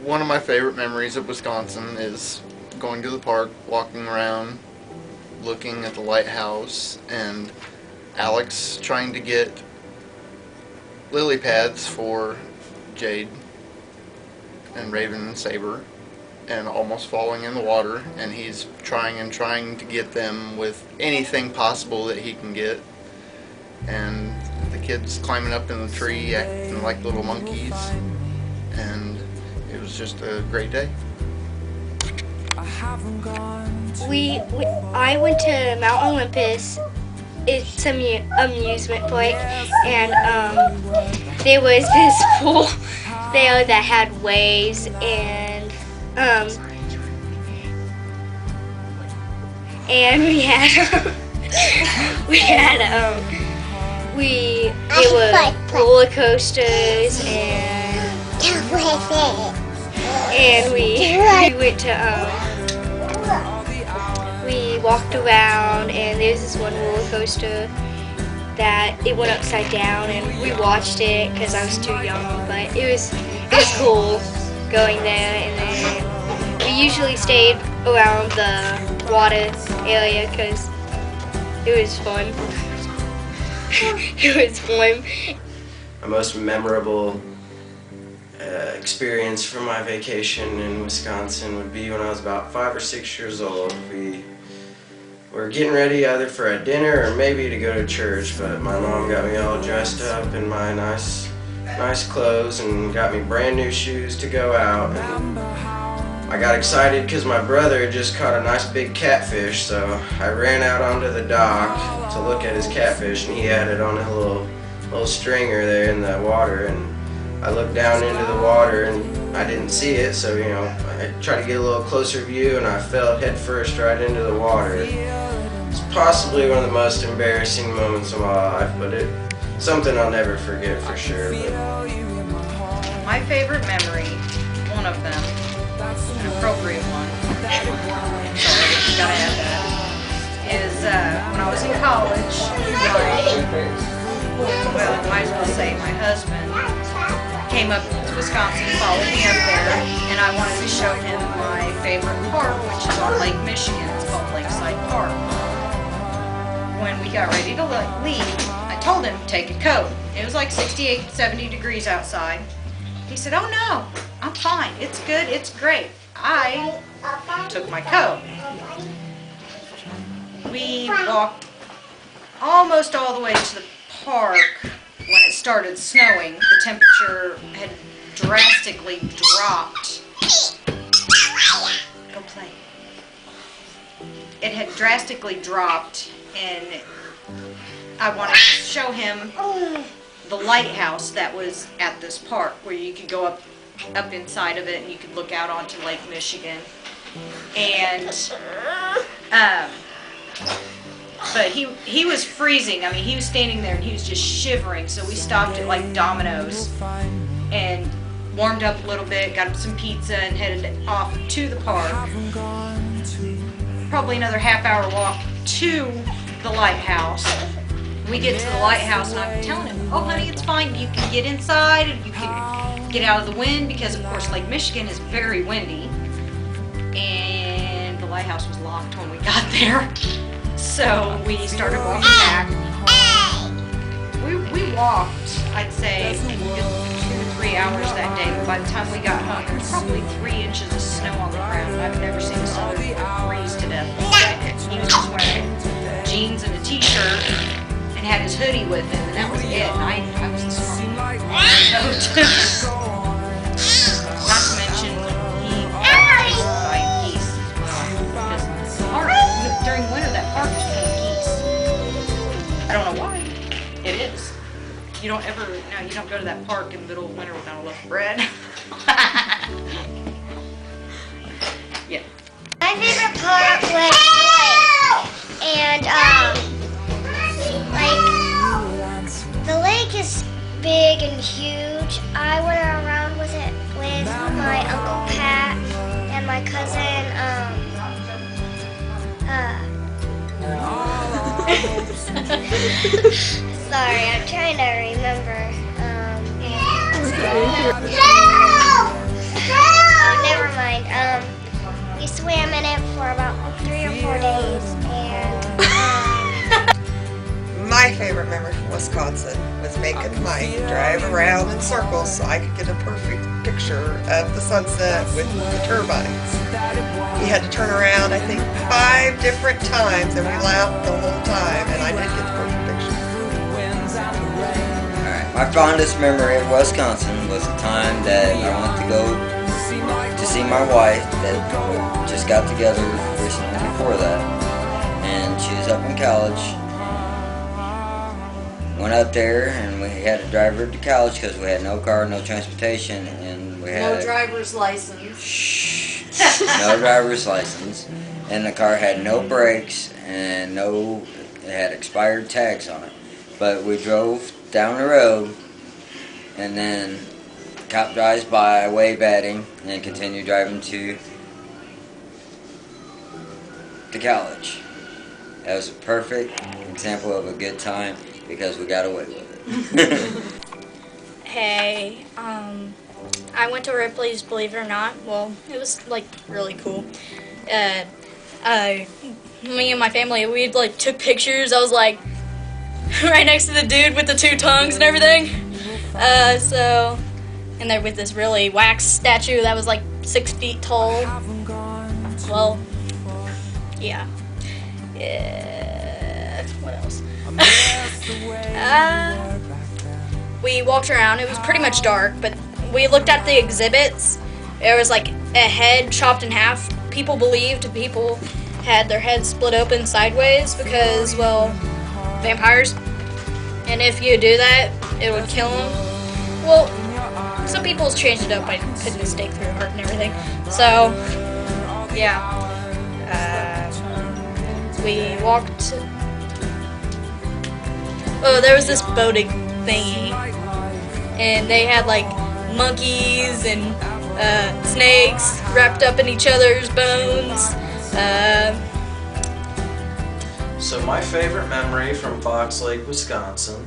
One of my favorite memories of Wisconsin is going to the park, walking around, looking at the lighthouse, and Alex trying to get lily pads for Jade and Raven and Saber, and almost falling in the water, and he's trying to get them with anything possible that he can get, and the kids climbing up in the tree acting like little monkeys, and it was just a great day. I went to Mount Olympus. It's an amusement park, and there was this pool there that had waves, and there were roller coasters, and we went to we walked around, and there's this one roller coaster that it went upside down, and we watched it because I was too young, but it was cool going there. And then we usually stayed around the water area because it was fun. It was fun. My most memorable experience from my vacation in Wisconsin would be when I was about 5 or 6 years old. We were getting ready either for a dinner or maybe to go to church, but my mom got me all dressed up in my nice clothes and got me brand new shoes to go out. And I got excited because my brother had just caught a nice big catfish, so I ran out onto the dock to look at his catfish, and he had it on a little stringer there in the water. And I looked down into the water and I didn't see it, so I tried to get a little closer view, and I fell head first right into the water. It's possibly one of the most embarrassing moments of my life, but it's something I'll never forget for sure. My favorite memory, one of them, an appropriate one, sorry, gotta add that, is when I was in college, might as well say my husband came up to Wisconsin, followed me up there, and I wanted to show him my favorite park, which is on Lake Michigan. It's called Lakeside Park. When we got ready to leave, I told him to take a coat. It was like 68, 70 degrees outside. He said, "Oh no, I'm fine. It's good. It's great." I took my coat. We walked almost all the way to the park. When it started snowing, the temperature had drastically dropped. Go play. It had drastically dropped, and I wanted to show him the lighthouse that was at this park, where you could go up inside of it and you could look out onto Lake Michigan. And but he was freezing. I mean, he was standing there and he was just shivering. So we stopped at like Domino's and warmed up a little bit, got him some pizza, and headed off to the park. Probably another half-hour walk to the lighthouse. We get to the lighthouse and I'm telling him, "Oh honey, it's fine. You can get inside and you can get out of the wind," because of course Lake Michigan is very windy. And the lighthouse was locked when we got there. So we started walking back. We walked, I'd say, 2 to 3 hours that day. By the time we got home, there was probably 3 inches of snow on the ground. I've never seen a southerner freeze to death. He was just wearing jeans and a t-shirt and had his hoodie with him, and that was it. And I was the smart one. Not to mention, he was by geese. Because the park, during winter, that park is full of geese. I don't know why. It is. You don't go to that park in the middle of winter without a loaf of bread. Yeah. My favorite part was and the lake is big and huge. I went around with it with my Uncle Pat and my cousin sorry, I'm trying to remember. Help! Help! swam in it for about 3 or 4 days, and My favorite memory from Wisconsin was making Mike drive around in circles so I could get a perfect picture of the sunset with the turbines. He had to turn around, I think, 5 different times, and we laughed the whole time, and I did get the perfect picture. Alright, my fondest memory of Wisconsin was the time that I went to go to see my wife that just got together recently before that, and she was up in college. Went up there and we had to drive her to college because we had no car, no transportation, and we had No driver's license. no driver's license, and the car had no brakes and it had expired tags on it. But we drove down the road, and then the cop drives by, I wave at him, and then continue driving to college. That was a perfect example of a good time because we got away with it. Hey, I went to Ripley's, believe it or not. Well, it was like really cool. Me and my family, we like took pictures. I was like right next to the dude with the 2 tongues and everything. And there with this really wax statue that was like 6 feet tall. Well, yeah. What else? We walked around. It was pretty much dark, but we looked at the exhibits. There was like a head chopped in half. People believed people had their heads split open sideways because, well, vampires. And if you do that, it would kill them. Well, some people's changed it up by putting a stake through a heart and everything. So, yeah. We walked. Oh, there was this boating thingy, and they had like monkeys and snakes wrapped up in each other's bones. So my favorite memory from Fox Lake, Wisconsin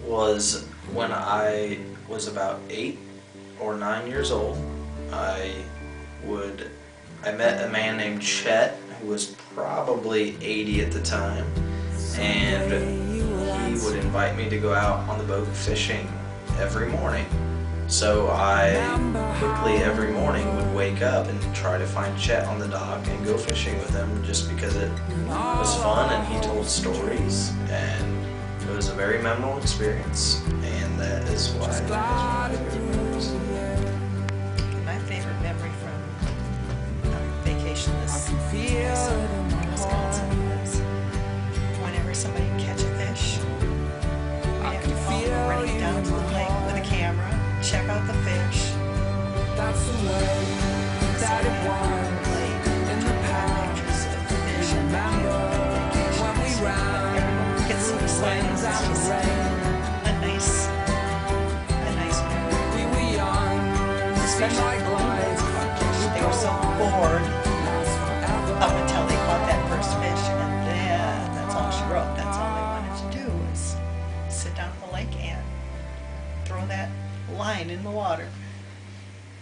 was when I was about 8 or 9 years old. I met a man named Chet, who was probably 80 at the time, and he would invite me to go out on the boat fishing every morning. So I quickly every morning would wake up and try to find Chet on the dock and go fishing with him just because it was fun and he told stories, and it was a very memorable experience, and that is why it was my favorite.